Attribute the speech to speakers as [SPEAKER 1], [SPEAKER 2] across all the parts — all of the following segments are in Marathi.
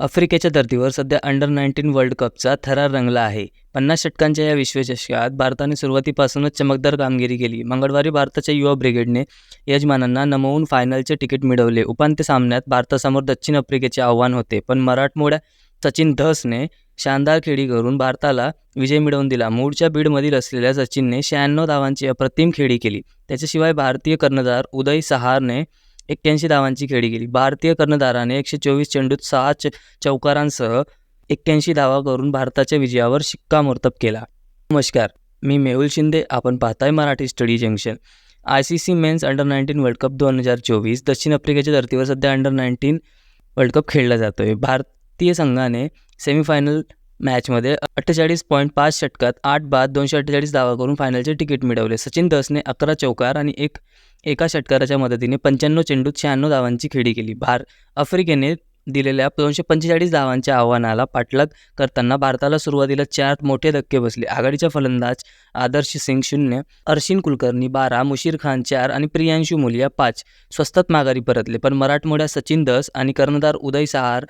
[SPEAKER 1] आफ्रिकेच्या धर्तीवर सध्या अंडर-19 वर्ल्ड कपचा थरार रंगला आहे. 50 षटकांच्या या विश्वचषकात भारताने सुरुवातीपासूनच चमकदार कामगिरी केली. मंगळवारी भारताच्या युवा ब्रिगेडने यजमानांना नमवून फायनलचे तिकीट मिळवले. उपांत्य सामन्यात भारतासमोर दक्षिण आफ्रिकेचे आव्हान होते, पण मराठमोळ्या सचिन धसने शानदार खेळी करून भारताला विजय मिळवून दिला. मूळच्या बीडमधील असलेल्या सचिनने 96 धावांची अप्रतिम खेळी केली. त्याच्याशिवाय भारतीय कर्णधार उदय सहारने 81 धावांची खेळी केली. भारतीय कर्णधाराने 124 चेंडूत 6 चौकारांसह 81 धावा करून भारताच्या विजयावर शिक्कामोर्तब केला. नमस्कार, मी मेहुल शिंदे. आपण पाहताय Marathi study junction. ICC men's under world cup 2024 दक्षिण आफ्रिकेच्या धर्तीवर सध्या अंडर-19 वर्ल्ड कप खेळला जातो आहे. भारतीय संघाने सेमीफायनल मॅचमध्ये 48.5 षटकात 8 बाद 248 धावा करून फायनलचे तिकीट मिळवले. सचिन धसने 11 चौकार आणि एका षटकाराच्या मदतीने 95 चेंडूत 96 धावांची खेळी केली. आफ्रिकेने दिलेल्या 245 धावांच्या आव्हानाला पाठलाग करताना भारताला सुरुवातीला 4 मोठे धक्के बसले. आघाडीचा फलंदाज आदर्श सिंग 0, अर्शिन कुलकर्णी 12, मुशीर खान 4 आणि प्रियांशु मुलिया 5 स्वस्तात माघारी परतले. पण मराठमोळ्या सचिन धस आणि कर्णधार उदय सहार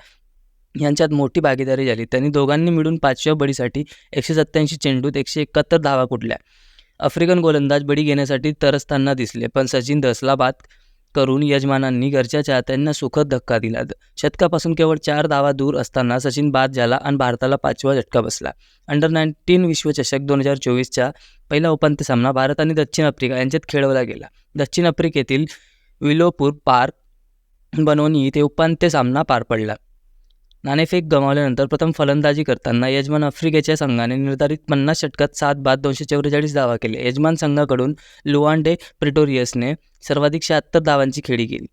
[SPEAKER 1] यांच्यात मोठी भागीदारी झाली. त्यांनी दोघांनी मिळून 5व्या बळीसाठी 187 चेंडूत 171 धावा कुठल्या. आफ्रिकन गोलंदाज बळी घेण्यासाठी तरसताना दिसले, पण सचिन धसला बाद करून यजमानांनी घरच्या चाहत्यांना सुखद धक्का दिला. शतकापासून केवळ 4 धावा दूर असताना सचिन बाद झाला आणि भारताला 5वा झटका बसला. अंडर-19 विश्वचषक 2024चा पहिला उपांत्य सामना भारत आणि दक्षिण आफ्रिका यांच्यात खेळवला गेला. दक्षिण आफ्रिकेतील विलोपूर पार्क बनवून ते उपांत्य सामना पार पडला. नाणेफेक गमावल्यानंतर प्रथम फलंदाजी करताना यजमान आफ्रिकेच्या संघाने निर्धारित 50 षटकात 7 बाद 244 धावा केले. यजमान संघाकडून लुआंडे प्रिटोरियसने सर्वाधिक 76 धावांची खेळी केली,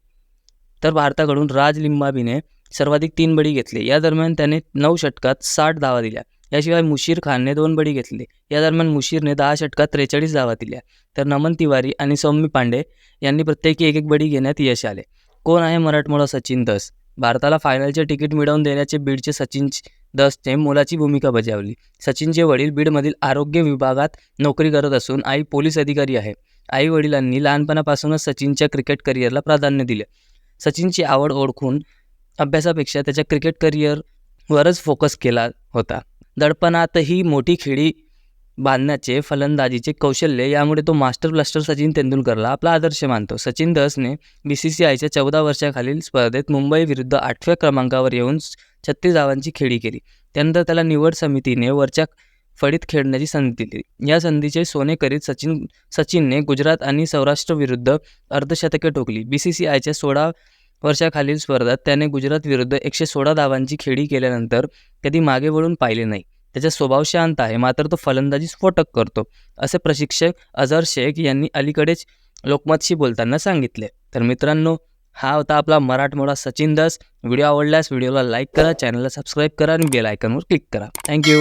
[SPEAKER 1] तर भारताकडून राज लिंबाबीने सर्वाधिक 3 बळी घेतले. या दरम्यान त्याने 9 षटकात 60 धावा दिल्या. याशिवाय मुशीर खानने 2 बळी घेतले. या दरम्यान मुशीरने 10 षटकात 43 धावा दिल्या, तर नमन तिवारी आणि सौम्य पांडे यांनी प्रत्येकी 1-1 बळी घेण्यात यश आले. कोण आहे मराठमोळा सचिन धस? भारताला फायनलचे तिकीट मिळवून देण्याचे बीडचे सचिन धसने मोलाची भूमिका बजावली. सचिनचे वडील बीडमधील आरोग्य विभागात नोकरी करत असून आई पोलीस अधिकारी आहे. आई वडिलांनी लहानपणापासूनच सचिनच्या क्रिकेट करिअरला प्राधान्य दिले. सचिनची आवड ओळखून अभ्यासापेक्षा त्याच्या क्रिकेट करिअरवरच फोकस केला होता. दडपणातही मोठी खेळी बांधण्याचे फलंदाजीचे कौशल्य, यामुळे तो मास्टर ब्लास्टर सचिन तेंडुलकरला आपला आदर्श मानतो. सचिन धसने BCCIच्या 14 वर्षाखालील स्पर्धेत मुंबई विरुद्ध 8व्या क्रमांकावर येऊन 36 धावांची खेळी केली. त्यानंतर त्याला निवड समितीने वरच्या फळीत खेळण्याची संधी दिली. या संधीचे सोने करीत सचिनने गुजरात आणि सौराष्ट्र विरुद्ध अर्धशतके ठोकली. BCCIच्या 16 वर्षाखालील स्पर्धेत त्याने गुजरात विरुद्ध 116 धावांची खेळी केल्यानंतर कधी मागे वळून पाहिले नाही. त्याचा स्वभाव शांत आहे, मात्र तो फलंदाजी स्फोटक करतो, असे प्रशिक्षक अझर शेख यांनी अलीकडेच लोकमतशी बोलताना सांगितले. तर मित्रांनो, हा होता आपला मराठमोळा सचिन धस. व्हिडिओ आवडल्यास व्हिडिओला लाईक करा, चॅनलला सबस्क्राईब करा आणि बेल आयकॉनवर क्लिक करा. थँक्यू.